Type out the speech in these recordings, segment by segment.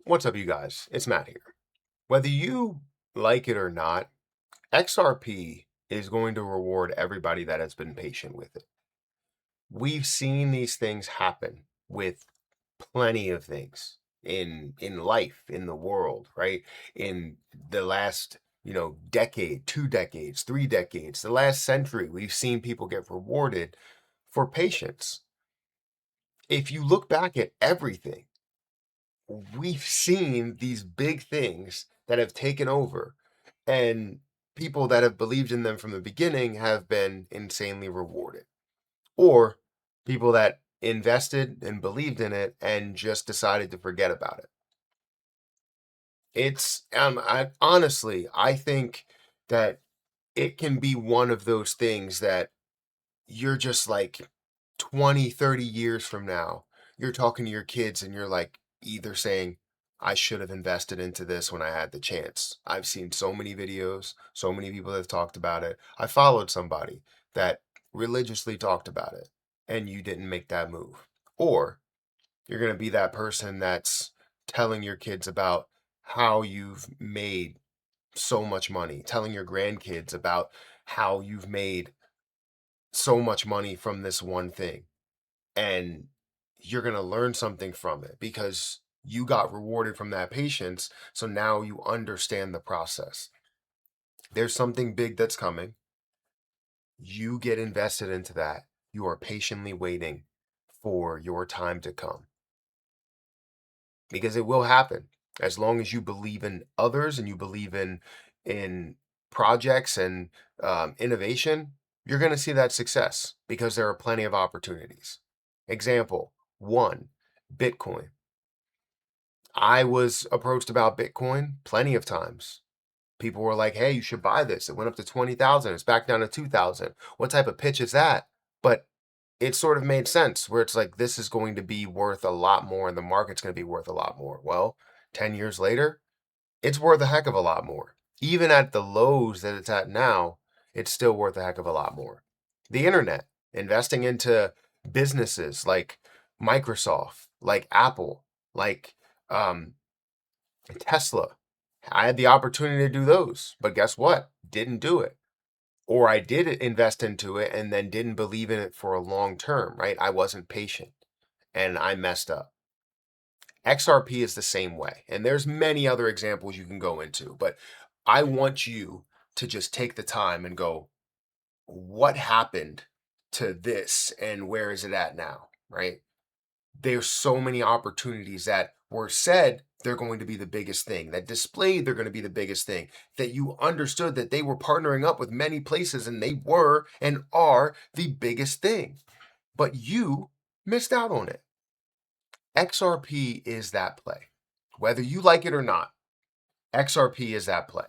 What's up, you guys? It's Matt here. Whether you like it or not, XRP is going to reward everybody that has been patient with it. We've seen these things happen with plenty of things in life, in the world, right? In the last, decade, 2 decades, 3 decades, the last century, we've seen people get rewarded for patience. If you look back at everything, we've seen these big things that have taken over, and people that have believed in them from the beginning have been insanely rewarded, or people that invested and believed in it and just decided to forget about it. I think that it can be one of those things that you're just like 20, 30 years from now, you're talking to your kids and you're like either saying, I should have invested into this when I had the chance. I've seen so many videos, so many people have talked about it. I followed somebody that religiously talked about it, and you didn't make that move. Or you're going to be that person that's telling your kids about how you've made so much money, telling your grandkids about how you've made so much money from this one thing, and you're going to learn something from it because you got rewarded from that patience. So now you understand the process. There's something big that's coming. You get invested into that. You are patiently waiting for your time to come because it will happen as long as you believe in others and you believe in projects and innovation. You're going to see that success because there are plenty of opportunities. Example one, Bitcoin. I was approached about Bitcoin plenty of times. People were like, hey, you should buy this. It went up to 20,000. It's back down to 2,000. What type of pitch is that? But it sort of made sense where it's like, this is going to be worth a lot more and the market's going to be worth a lot more. Well, 10 years later, it's worth a heck of a lot more. Even at the lows that it's at now, it's still worth a heck of a lot more. The internet, investing into businesses like Microsoft, like Apple, like um, Tesla. I had the opportunity to do those, but guess what? Didn't do it. Or I did invest into it and then didn't believe in it for a long term, right? I wasn't patient and I messed up. XRP is the same way. And there's many other examples you can go into, but I want you to just take the time and go, what happened to this and where is it at now, right? There's so many opportunities that were said they're going to be the biggest thing, that displayed they're going to be the biggest thing, that you understood that they were partnering up with many places and they were and are the biggest thing. But you missed out on it. XRP is that play. Whether you like it or not, XRP is that play.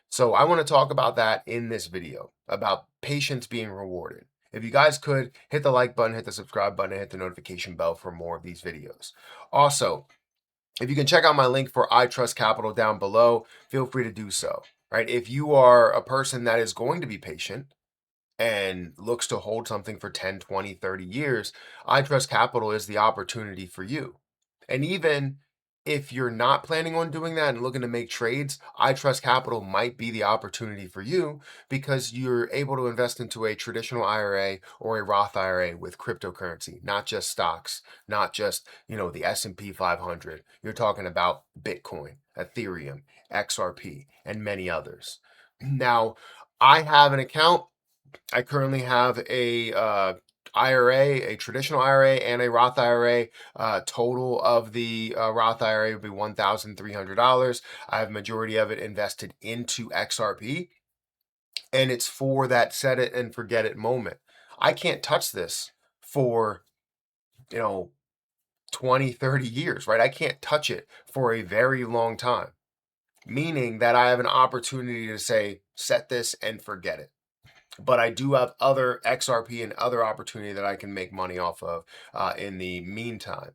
So I want to talk about that in this video, about patience being rewarded. If you guys could hit the like button, hit the subscribe button, and hit the notification bell for more of these videos. Also, if you can check out my link for iTrustCapital down below, feel free to do so. Right? If you are a person that is going to be patient and looks to hold something for 10, 20, 30 years, iTrustCapital is the opportunity for you. And even if you're not planning on doing that and looking to make trades, iTrustCapital might be the opportunity for you because you're able to invest into a traditional IRA or a Roth IRA with cryptocurrency, not just stocks, not just, the S&P 500. You're talking about Bitcoin, Ethereum, XRP, and many others. Now, I have an account. I currently have a IRA, a traditional IRA, and a Roth IRA. Total of the Roth IRA would be $1,300. I have majority of it invested into XRP, and it's for that set it and forget it moment. I can't touch this for, 20, 30 years, right? I can't touch it for a very long time, meaning that I have an opportunity to say, set this and forget it. But I do have other XRP and other opportunity that I can make money off of in the meantime.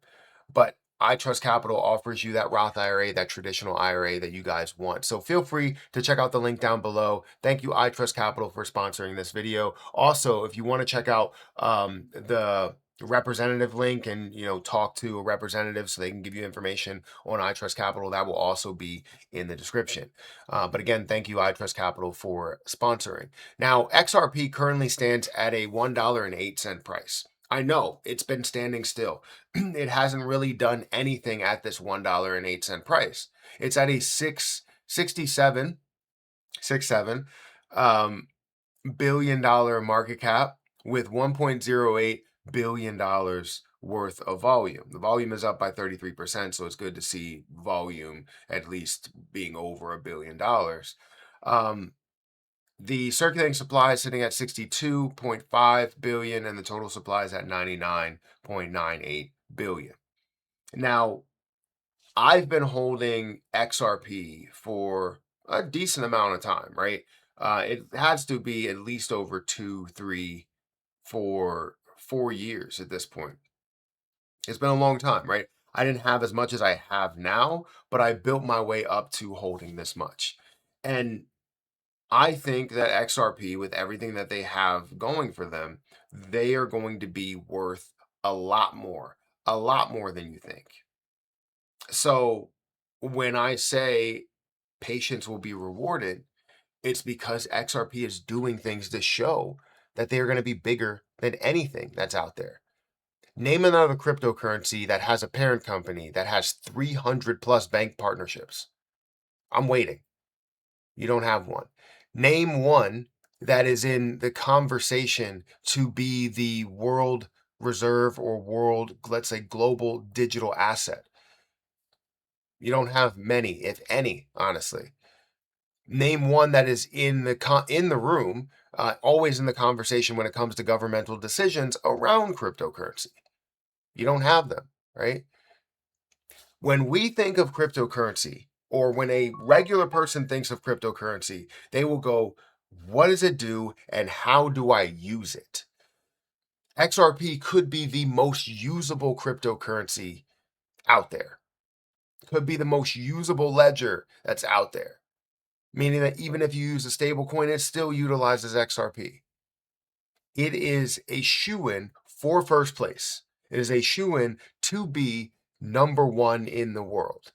But iTrustCapital offers you that Roth IRA, that traditional IRA that you guys want. So feel free to check out the link down below. Thank you, iTrustCapital, for sponsoring this video. Also, if you want to check out the representative link and talk to a representative so they can give you information on iTrustCapital, that will also be in the description. But again, thank you iTrustCapital for sponsoring. Now, XRP currently stands at a $1.08 price. I know it's been standing still. It hasn't really done anything at this $1.08 price. It's at a 667 billion-dollar market cap with $1.08 billion worth of volume. The volume is up by 33%, so it's good to see volume at least being over $1 billion. The circulating supply is sitting at 62.5 billion, and the total supply is at 99.98 billion. Now, I've been holding XRP for a decent amount of time, right? It has to be at least over 2, 3, 4 years at this point. It's been a long time, right? I didn't have as much as I have now, but I built my way up to holding this much. And I think that XRP, with everything that they have going for them, they are going to be worth a lot more than you think. So when I say patience will be rewarded, it's because XRP is doing things to show that they are going to be bigger than anything that's out there. Name another cryptocurrency that has a parent company that has 300 plus bank partnerships. I'm waiting. You don't have one. Name one that is in the conversation to be the world reserve or world, let's say, global digital asset. You don't have many, if any, honestly. Name one that is in the room, always in the conversation when it comes to governmental decisions around cryptocurrency. You don't have them, right? When we think of cryptocurrency, or when a regular person thinks of cryptocurrency, they will go, what does it do and how do I use it? XRP could be the most usable cryptocurrency out there. Could be the most usable ledger that's out there. Meaning that even if you use a stable coin, it still utilizes XRP. It is a shoo-in for first place. It is a shoo-in to be number one in the world.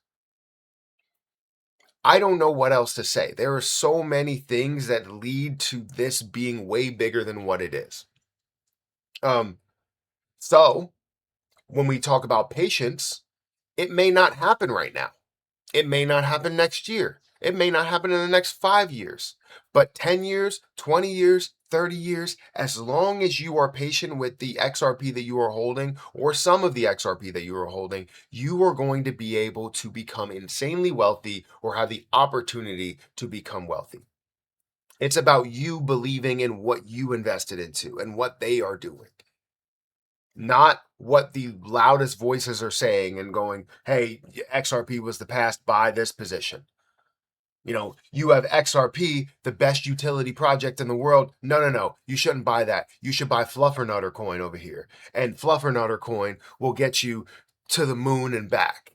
I don't know what else to say. There are so many things that lead to this being way bigger than what it is. So when we talk about patience, it may not happen right now. It may not happen next year. It may not happen in the next 5 years. But 10 years, 20 years, 30 years, as long as you are patient with the XRP that you are holding, or some of the XRP that you are holding, you are going to be able to become insanely wealthy or have the opportunity to become wealthy. It's about you believing in what you invested into and what they are doing, not what the loudest voices are saying and going, hey, XRP was the past, buy this position. You have XRP, the best utility project in the world. No. You shouldn't buy that. You should buy Fluffernutter coin over here. And Fluffernutter coin will get you to the moon and back.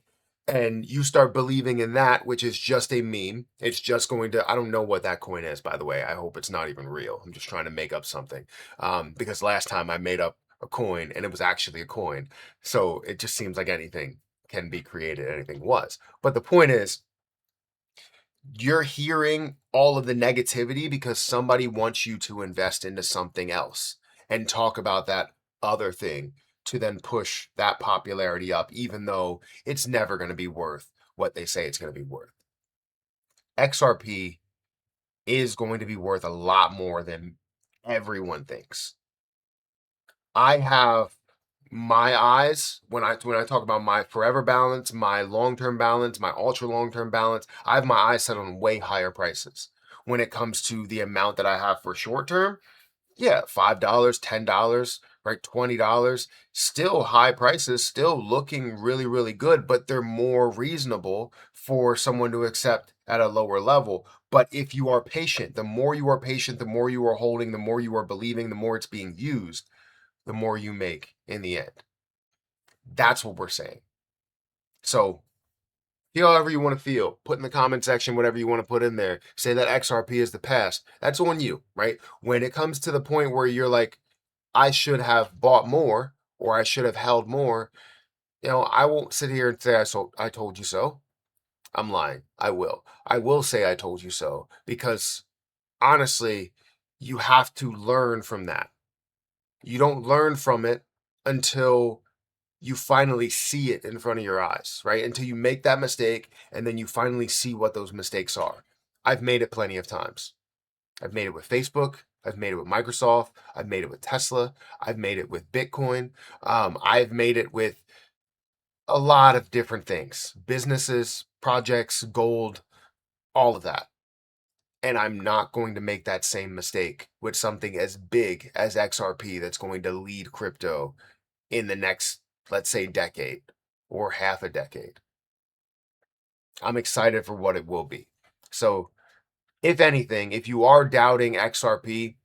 And you start believing in that, which is just a meme. It's just going to, I don't know what that coin is, by the way. I hope it's not even real. I'm just trying to make up something. Because last time I made up a coin and it was actually a coin. So it just seems like anything can be created, anything was. But the point is, you're hearing all of the negativity because somebody wants you to invest into something else and talk about that other thing to then push that popularity up, even though it's never going to be worth what they say it's going to be worth. XRP is going to be worth a lot more than everyone thinks. I have my eyes, when I talk about my forever balance, my long-term balance, my ultra long-term balance, I have my eyes set on way higher prices. When it comes to the amount that I have for short-term, yeah, $5, $10, right, $20, still high prices, still looking really, really good, but they're more reasonable for someone to accept at a lower level. But if you are patient, the more you are patient, the more you are holding, the more you are believing, the more it's being used, the more you make in the end. That's what we're saying. So feel however you want to feel. Put in the comment section whatever you want to put in there. Say that XRP is the past. That's on you, right? When it comes to the point where you're like, I should have bought more, or I should have held more, I won't sit here and say I told you so. I'm lying. I will. I will say I told you so because honestly, you have to learn from that. You don't learn from it until you finally see it in front of your eyes, right? Until you make that mistake and then you finally see what those mistakes are. I've made it plenty of times. I've made it with Facebook. I've made it with Microsoft. I've made it with Tesla. I've made it with Bitcoin. I've made it with a lot of different things, businesses, projects, gold, all of that. And I'm not going to make that same mistake with something as big as XRP that's going to lead crypto in the next, let's say, decade or half a decade. I'm excited for what it will be. So, if anything, if you are doubting XRP,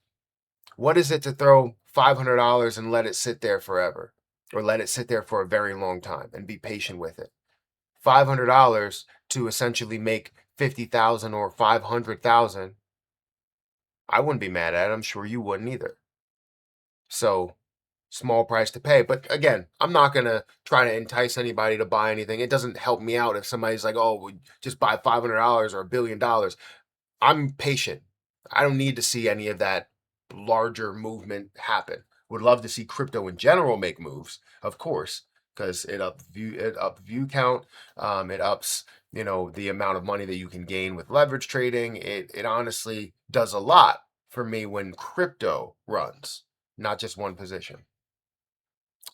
what is it to throw $500 and let it sit there forever, or let it sit there for a very long time and be patient with it? $500 to essentially make 50,000 or 500,000. I wouldn't be mad at it. I'm sure you wouldn't either. So, small price to pay. But again, I'm not going to try to entice anybody to buy anything. It doesn't help me out if somebody's like, oh, just buy $500 or $1 billion. I'm patient. I don't need to see any of that larger movement happen. Would love to see crypto in general make moves, of course, because it ups view count. It ups, the amount of money that you can gain with leverage trading. It honestly does a lot for me when crypto runs, not just one position.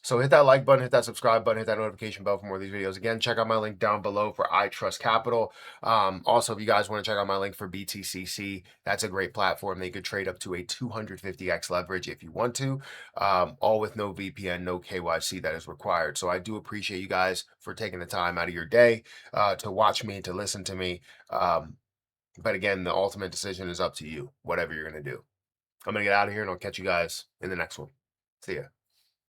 So hit that like button, hit that subscribe button, hit that notification bell for more of these videos. Again, check out my link down below for iTrustCapital. Also, if you guys want to check out my link for BTCC, that's a great platform. They could trade up to a 250x leverage if you want to, all with no VPN, no KYC that is required. So I do appreciate you guys for taking the time out of your day to watch me, to listen to me. But again, the ultimate decision is up to you, whatever you're going to do. I'm going to get out of here and I'll catch you guys in the next one. See ya.